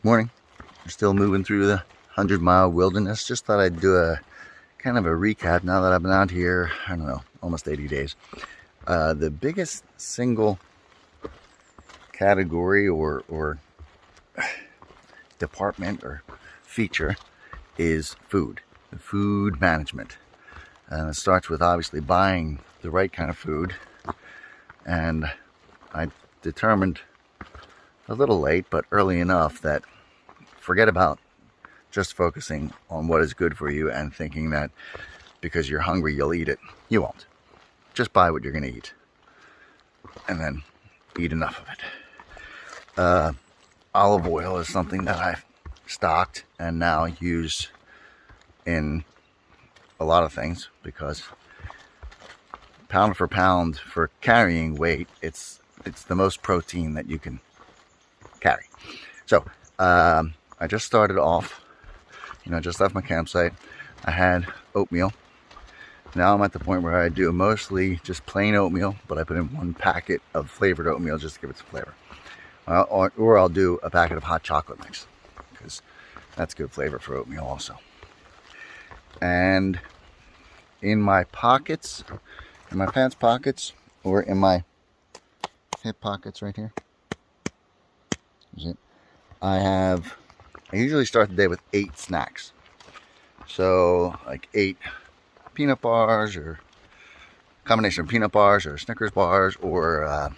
Morning. We're still moving through the 100-mile wilderness. Just thought I'd do a kind of a recap now that I've been out here, I don't know, almost 80 days. The biggest single category or department or feature is food, the food management. And it starts with obviously buying the right kind of food. And I determined a little late, but early enough, that forget about just focusing on what is good for you and thinking that because you're hungry you'll eat it. You won't. Just buy what you're going to eat and then eat enough of it. Olive oil is something that I've stocked and now use in a lot of things because pound for pound for carrying weight, it's the most protein that you can carry. So I just started off, just left my campsite. I had oatmeal. Now I'm at the point where I do mostly just plain oatmeal, but I put in 1 packet of flavored oatmeal just to give it some flavor. Or I'll do a packet of hot chocolate mix because that's good flavor for oatmeal also. And in my pockets, in my pants pockets, or in my hip pockets right here, I usually start the day with 8 snacks. So like 8 peanut bars, or combination of peanut bars or Snickers bars, or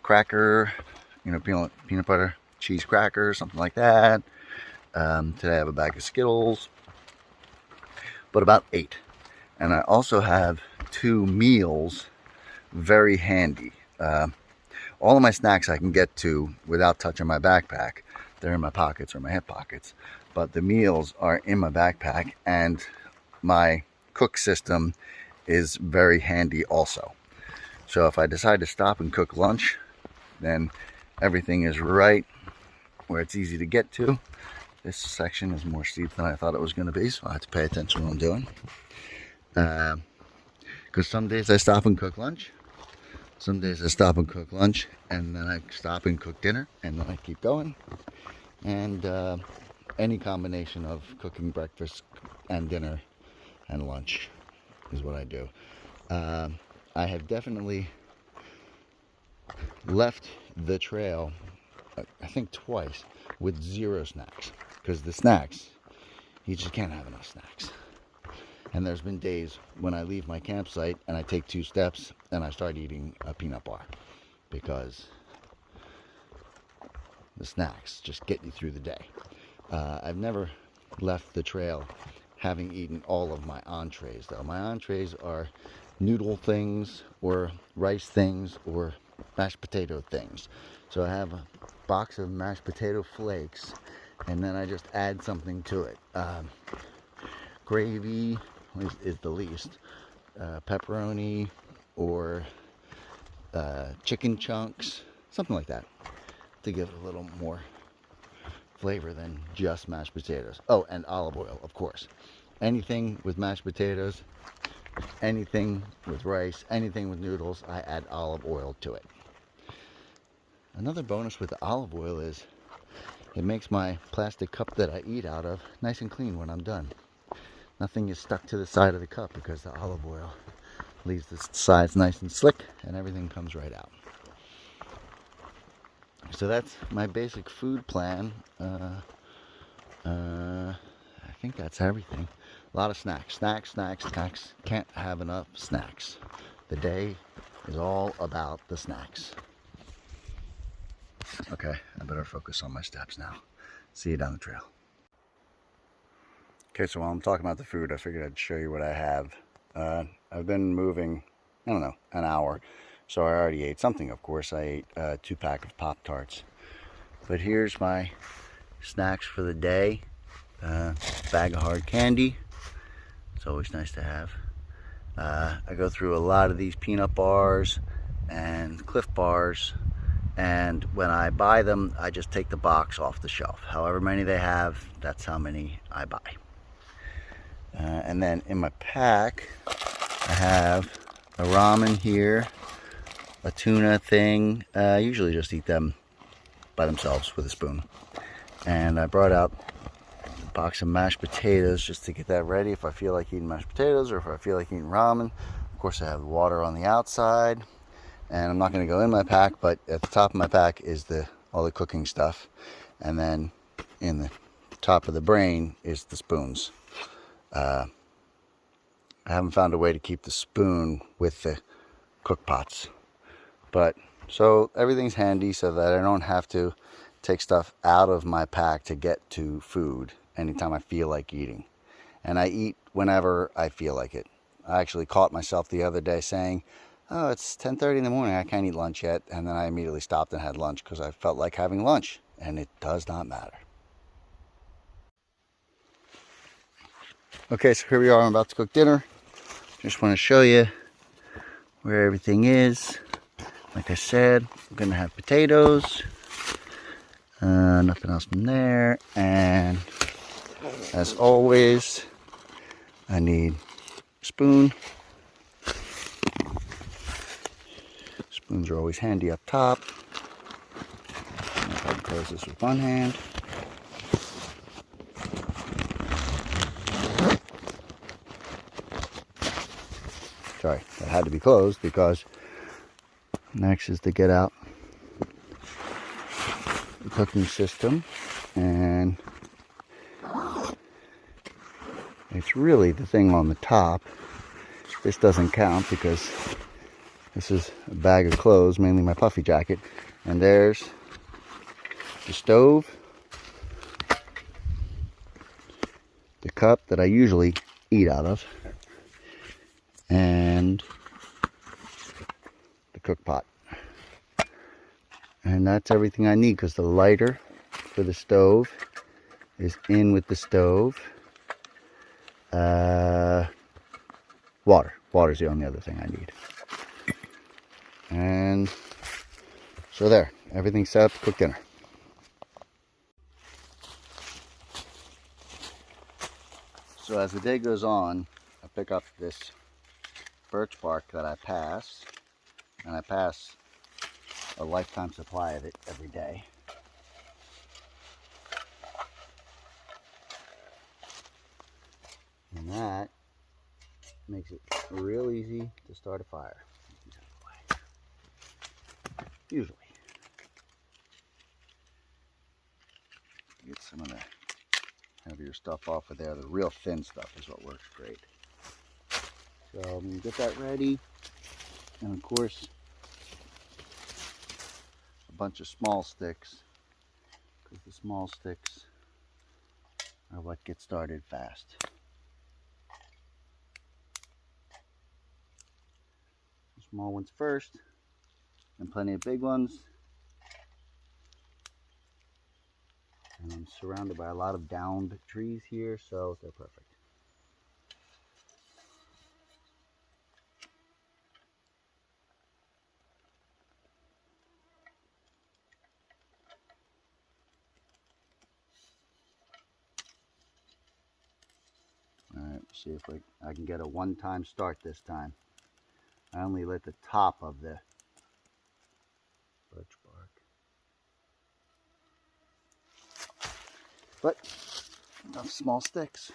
cracker, peanut butter, cheese crackers, something like that. Today I have a bag of Skittles, but about 8. And I also have 2 meals very handy. All of my snacks I can get to without touching my backpack. They're in my pockets or my hip pockets. But the meals are in my backpack, and my cook system is very handy also. So if I decide to stop and cook lunch, then everything is right where it's easy to get to. This section is more steep than I thought it was going to be, so I have to pay attention to what I'm doing. Because some days I stop and cook lunch. Some days I stop and cook lunch, and then I stop and cook dinner, and then I keep going. And any combination of cooking breakfast and dinner and lunch is what I do. I have definitely left the trail, I think twice, with 0 snacks. Because the snacks, you just can't have enough snacks. And there's been days when I leave my campsite and I take 2 steps and I start eating a peanut bar, because the snacks just get you through the day. I've never left the trail having eaten all of my entrees, though. My entrees are noodle things or rice things or mashed potato things. So I have a box of mashed potato flakes, and then I just add something to it. Gravy is the least. Pepperoni or chicken chunks, something like that, to give it a little more flavor than just mashed potatoes. Oh, and olive oil, of course. Anything with mashed potatoes, anything with rice, anything with noodles, I add olive oil to it. Another bonus with the olive oil is it makes my plastic cup that I eat out of nice and clean when I'm done. Nothing is stuck to the side of the cup because the olive oil leaves the sides nice and slick and everything comes right out. So that's my basic food plan. I think that's everything. A lot of snacks. Snacks. Can't have enough snacks. The day is all about the snacks. Okay, I better focus on my steps now. See you down the trail. Okay, so while I'm talking about the food, I figured I'd show you what I have. I've been moving, I don't know, an hour. So I already ate something, of course. I ate a 2-pack of Pop-Tarts. But here's my snacks for the day. Bag of hard candy. It's always nice to have. I go through a lot of these peanut bars and Cliff bars. And when I buy them, I just take the box off the shelf. However many they have, that's how many I buy. And then in my pack, I have a ramen here, a tuna thing. I usually just eat them by themselves with a spoon. And I brought out a box of mashed potatoes just to get that ready if I feel like eating mashed potatoes or if I feel like eating ramen. Of course, I have water on the outside, and I'm not going to go in my pack, but at the top of my pack is all the cooking stuff, and then in the top of the brain is the spoons. I haven't found a way to keep the spoon with the cook pots, but so everything's handy so that I don't have to take stuff out of my pack to get to food anytime I feel like eating. And I eat whenever I feel like it. I actually caught myself the other day saying, oh, it's 10:30 in the morning, I can't eat lunch yet. And then I immediately stopped and had lunch because I felt like having lunch, and it does not matter. Okay, so here we are. I'm about to cook dinner. Just want to show you where everything is. Like I said, I'm going to have potatoes. Nothing else from there. And as always, I need a spoon. Spoons are always handy up top. I can close this with one hand. Sorry, that had to be closed because next is to get out the cooking system, and it's really the thing on the top. This doesn't count because this is a bag of clothes, mainly my puffy jacket, and there's the stove, the cup that I usually eat out of, and the cook pot. And that's everything I need because the lighter for the stove is in with the stove. Water's the only other thing I need. And so there, everything's set up to cook dinner. So as the day goes on, I pick up this birch bark that I pass, and I pass a lifetime supply of it every day. And that makes it real easy to start a fire. Usually. Get some of the heavier stuff off of there. The real thin stuff is what works great. So I'm going to get that ready. And of course, a bunch of small sticks, because the small sticks are what get started fast. Small ones first, and plenty of big ones. And I'm surrounded by a lot of downed trees here, so they're perfect. Alright, see if I can get a one-time start this time. I only lit the top of the birch bark. But enough small sticks.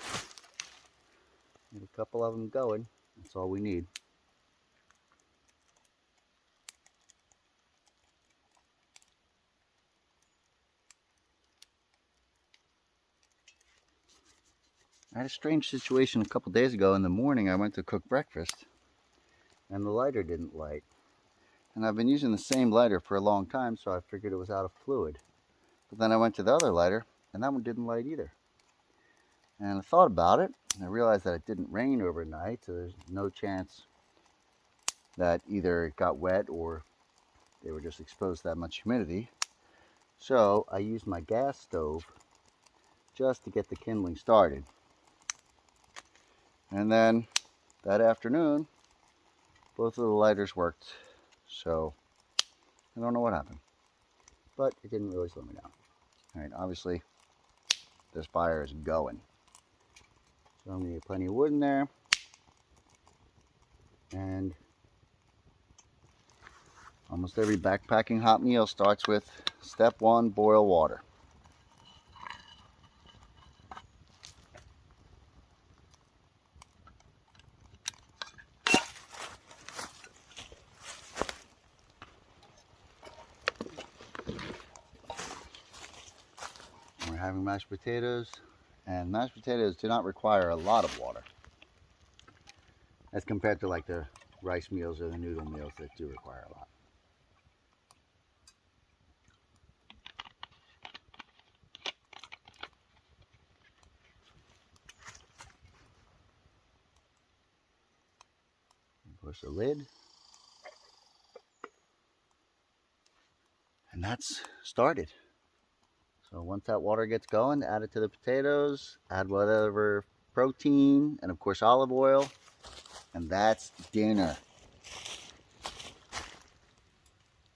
Get a couple of them going. That's all we need. I had a strange situation a couple days ago. In the morning I went to cook breakfast and the lighter didn't light. And I've been using the same lighter for a long time, so I figured it was out of fluid. But then I went to the other lighter and that one didn't light either. And I thought about it, and I realized that it didn't rain overnight, so there's no chance that either it got wet or they were just exposed to that much humidity. So I used my gas stove just to get the kindling started. And then that afternoon, both of the lighters worked. So I don't know what happened, but it didn't really slow me down. All right, obviously this fire is going. So I'm going to get plenty of wood in there. And almost every backpacking hot meal starts with step one, boil water. We're having mashed potatoes, and mashed potatoes do not require a lot of water as compared to like the rice meals or the noodle meals that do require a lot. Push the lid, and that's started. So once that water gets going, add it to the potatoes, add whatever protein, and of course olive oil, and that's dinner.